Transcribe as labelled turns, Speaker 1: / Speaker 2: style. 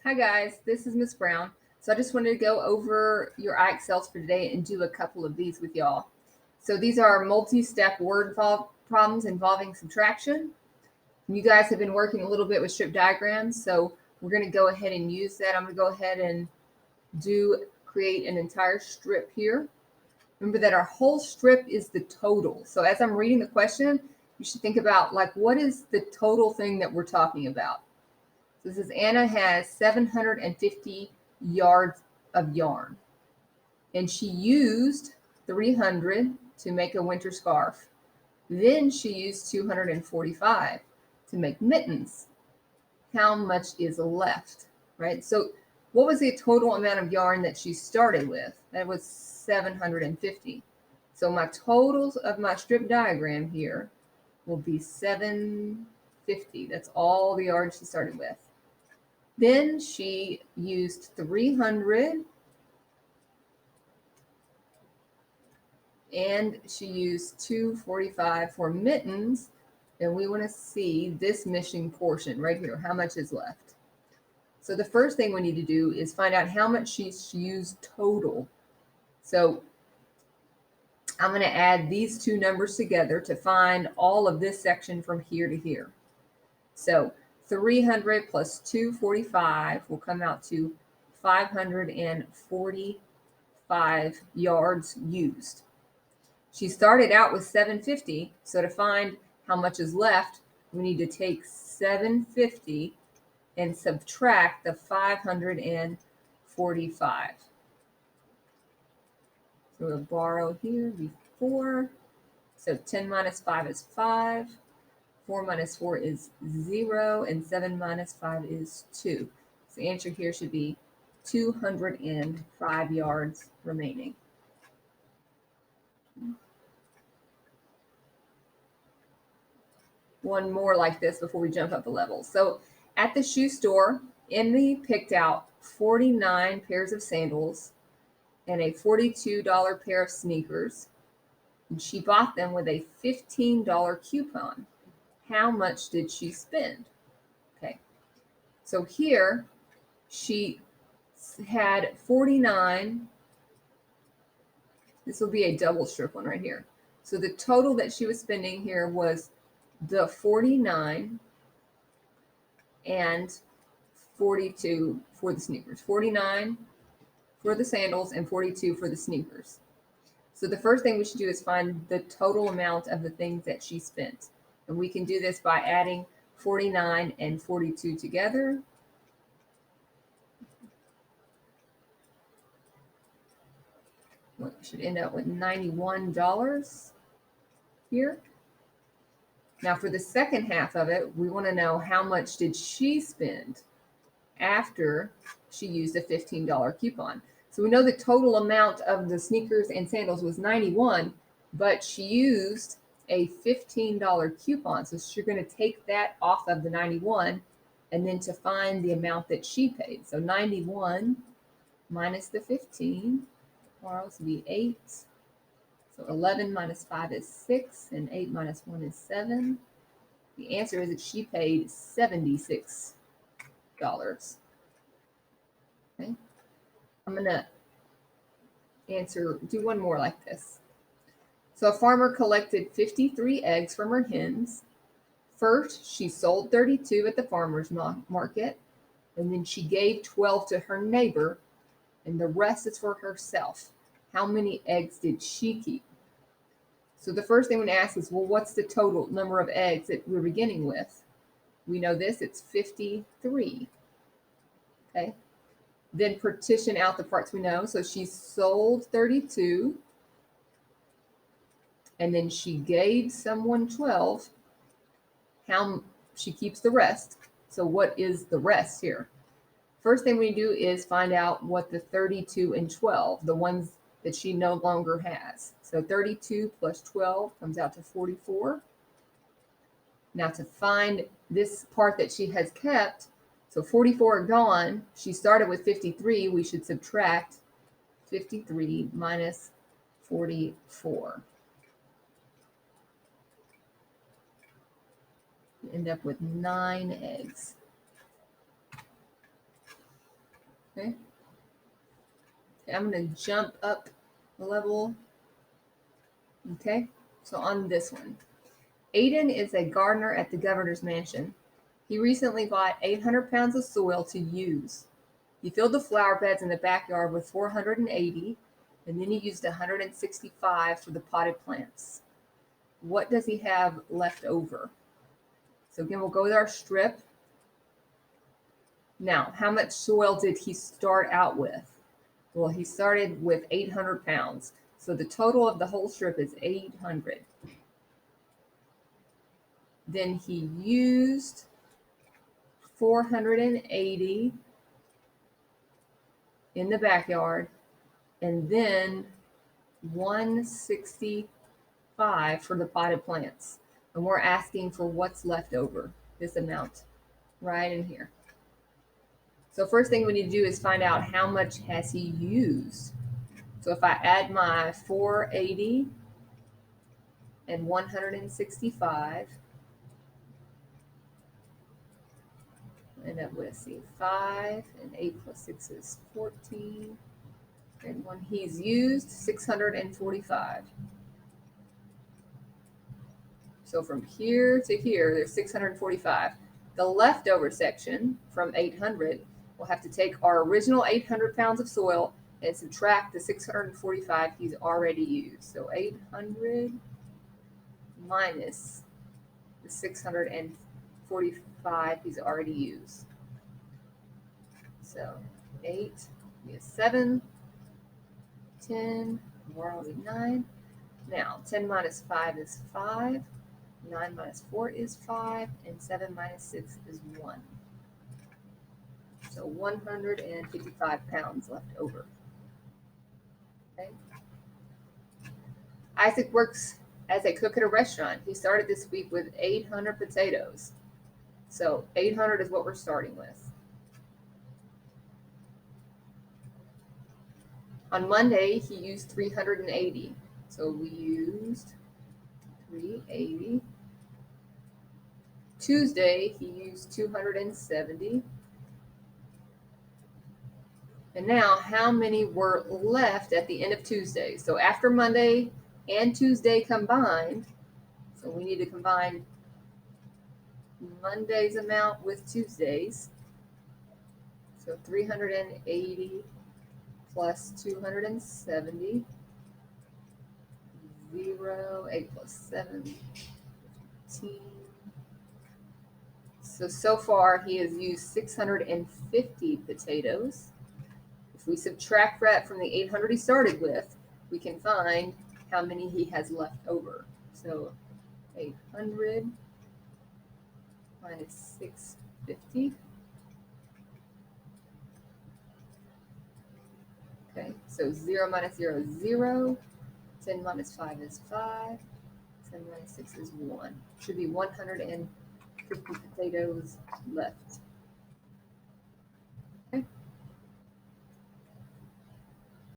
Speaker 1: Hi guys, this is Miss Brown. So I just wanted to go over your IXLs for today and do a couple of these with y'all. So these are multi-step word problems involving subtraction. You guys have been working a little bit with strip diagrams, so we're going to go ahead and use that. I'm going to go ahead and create an entire strip here. Remember that our whole strip is the total. So as I'm reading the question, you should think about like, what is the total thing that we're talking about? This is Anna has 750 yards of yarn, and she used 300 to make a winter scarf. Then she used 245 to make mittens. How much is left, right? So what was the total amount of yarn that she started with? That was 750. So my totals of my strip diagram here will be 750. That's all the yarn she started with. Then she used 300 and she used 245 for mittens. And we want to see this missing portion right here. How much is left? So the first thing we need to do is find out how much she's used total. So I'm going to add these two numbers together to find all of this section from here to here. So 300 plus 245 will come out to 545 yards used. She started out with 750, so to find how much is left, we need to take 750 and subtract the 545. So we'll borrow here before. So 10 minus 5 is 5. 4 minus 4 is 0, and 7 minus 5 is 2. So the answer here should be 205 yards remaining. One more like this before we jump up a level. So at the shoe store, Emily picked out 49 pairs of sandals and a $42 pair of sneakers, and she bought them with a $15 coupon. How much did she spend? Okay, so here she had 49. This will be a double strip one right here. So the total that she was spending here was the 49 and 42 for the sneakers. 49 for the sandals and 42 for the sneakers. So the first thing we should do is find the total amount of the things that she spent. And we can do this by adding 49 and 42 together. We should end up with $91 here. Now for the second half of it, we want to know how much did she spend after she used a $15 coupon. So we know the total amount of the sneakers and sandals was 91, but she used a $15 coupon. So she's going to take that off of the 91 and then to find the amount that she paid. So 91 minus the 15, tomorrow will be 8. So 11 minus 5 is 6, and 8 minus 1 is 7. The answer is that she paid $76. Okay. I'm going to do one more like this. So a farmer collected 53 eggs from her hens. First, she sold 32 at the farmer's market, and then she gave 12 to her neighbor, and the rest is for herself. How many eggs did she keep? So the first thing we're going to ask is, well, what's the total number of eggs that we're beginning with? We know this, it's 53. Okay. Then partition out the parts we know. So she sold 32, and then she gave someone 12. How she keeps the rest. So what is the rest here? First thing we do is find out what the 32 and 12, the ones that she no longer has. So 32 plus 12 comes out to 44. Now to find this part that she has kept, so 44 are gone. She started with 53. We should subtract 53 minus 44. We end up with 9 eggs. Okay. I'm going to jump up a level. Okay. So on this one, Aiden is a gardener at the governor's mansion. He recently bought 800 pounds of soil to use. He filled the flower beds in the backyard with 480, and then he used 165 for the potted plants. What does he have left over? So again, we'll go with our strip. Now, how much soil did he start out with? Well, he started with 800 pounds. So the total of the whole strip is 800. Then he used 480 in the backyard, and then 165 for the potted plants. And we're asking for what's left over, this amount right in here. So first thing we need to do is find out how much has he used. So if I add my 480 and 165, I end up with, see, 5, and 8 plus 6 is 14. And when he's used 645. So from here to here, there's 645. The leftover section from 800, we'll have to take our original 800 pounds of soil and subtract the 645 he's already used. So 800 minus the 645 he's already used. So 8 is 7, 10, more will be 9. Now 10 minus 5 is 5. 9 minus 4 is 5, and 7 minus 6 is 1. So 155 pounds left over. Okay. Isaac works as a cook at a restaurant. He started this week with 800 potatoes. So 800 is what we're starting with. On Monday, he used 380. So we used 380. Tuesday, he used 270. And now, how many were left at the end of Tuesday? So after Monday and Tuesday combined, so we need to combine Monday's amount with Tuesday's. So 380 plus 270, 0, 8 plus 7, 15. So far he has used 650 potatoes. If we subtract that from the 800 he started with, we can find how many he has left over. So 800 minus 650. Okay, so 0 minus 0 is 0. 10 minus 5 is 5. 10 minus 6 is 1. Should be 150 potatoes left.